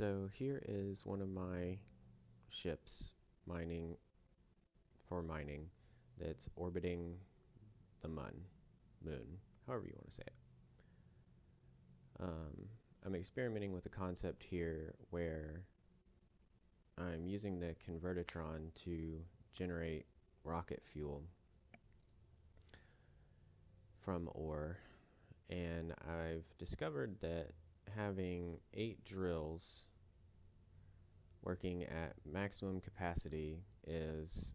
So here is one of my ships mining mining that's orbiting the moon, however you want to say it. I'm experimenting with a concept here where I'm using the convertitron to generate rocket fuel from ore, and I've discovered that having 8 drills working at maximum capacity is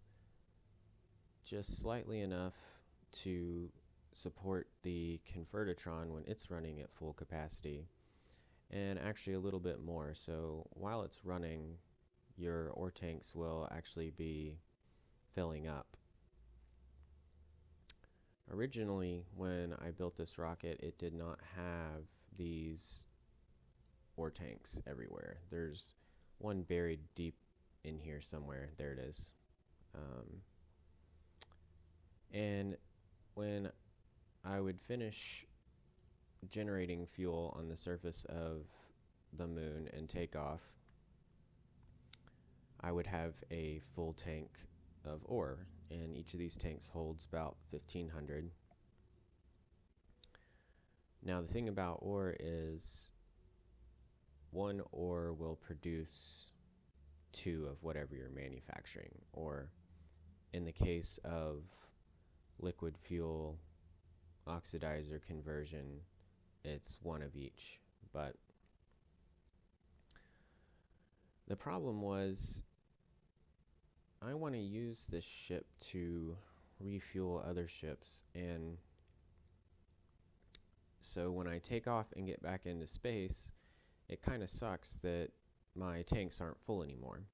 just slightly enough to support the convertitron when it's running at full capacity, and actually a little bit more. So while it's running, your ore tanks will actually be filling up. Originally, when I built this rocket, it did not have these ore tanks everywhere. There's one buried deep in here somewhere. There it is. And when I would finish generating fuel on the surface of the moon and take off, I would have a full tank of ore, and each of these tanks holds about 1500. Now the thing about ore is one ore will produce 2 of whatever you're manufacturing, or in the case of liquid fuel oxidizer conversion, it's 1 of each. But the problem was I want to use this ship to refuel other ships, and so when I take off and get back into space, it kind of sucks that my tanks aren't full anymore.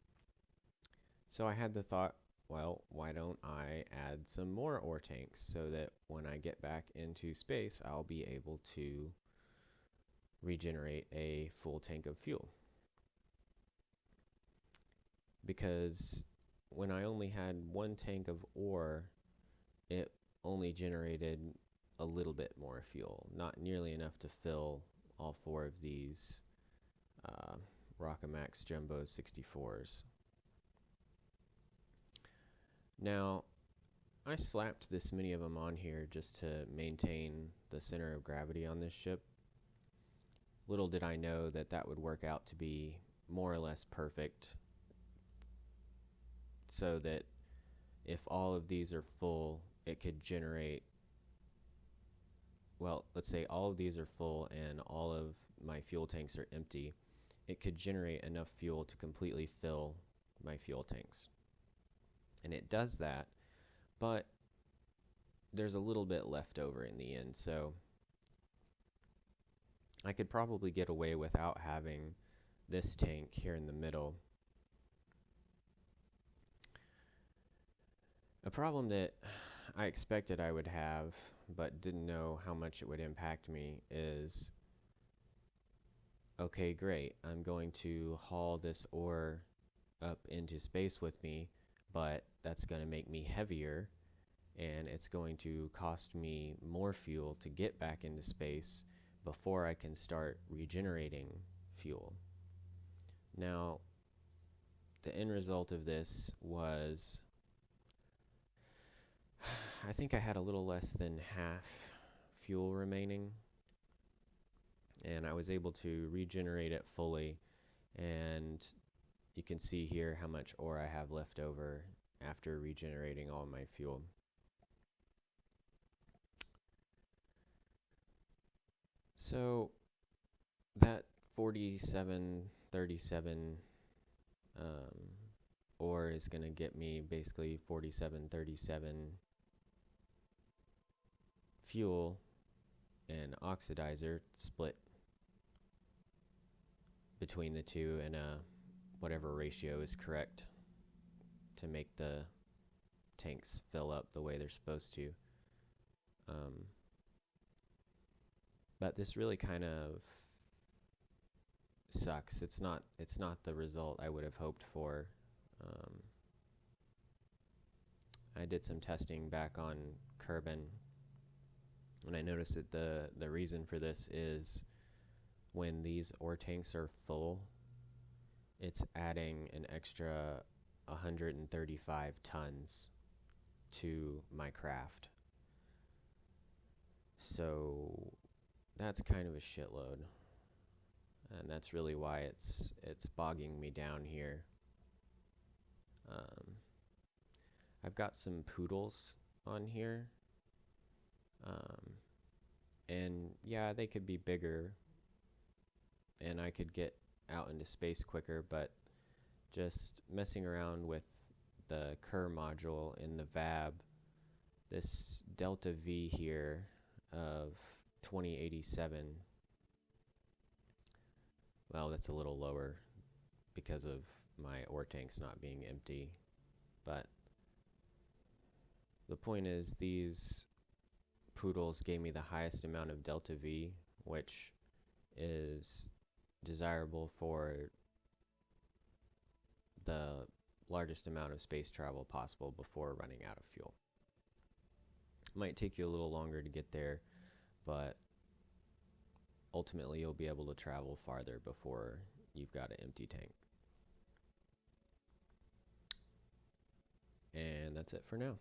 So I had the thought, well, why don't I add some more ore tanks so that when I get back into space, I'll be able to regenerate a full tank of fuel. Because when I only had 1 tank of ore, it only generated a little bit more fuel, not nearly enough to fill all 4 of these Rockamax Jumbo 64s. Now, I slapped this many of them on here just to maintain the center of gravity on this ship. Little did I know that that would work out to be more or less perfect, so that if all of these are full, it could generate, well, let's say all of these are full and all of my fuel tanks are empty, it could generate enough fuel to completely fill my fuel tanks. And it does that, but there's a little bit left over in the end, so I could probably get away without having this tank here in the middle. A problem that I expected I would have, but didn't know how much it would impact me, is, okay, great, I'm going to haul this ore up into space with me, but that's going to make me heavier, and it's going to cost me more fuel to get back into space before I can start regenerating fuel. Now, the end result of this was I think I had a little less than half fuel remaining, and I was able to regenerate it fully, and you can see here how much ore I have left over after regenerating all my fuel. So that 4737 ore is going to get me basically 4737 fuel and oxidizer split between the two in a whatever ratio is correct to make the tanks fill up the way they're supposed to. Um, but this really kind of sucks. It's not the result I would have hoped for. Um, I did some testing back on Kerbin, and I noticed that the reason for this is when these ore tanks are full, it's adding an extra 135 tons to my craft. So that's kind of a shitload. And that's really why it's bogging me down here. Um, I've got some poodles on here. Um, and yeah, they could be bigger and I could get out into space quicker, but just messing around with the Cur module in the VAB, this delta V here of 2087, well, that's a little lower because of my ore tanks not being empty, but the point is these poodles gave me the highest amount of delta V, which is desirable for the largest amount of space travel possible before running out of fuel. It might take you a little longer to get there, but ultimately you'll be able to travel farther before you've got an empty tank. And that's it for now.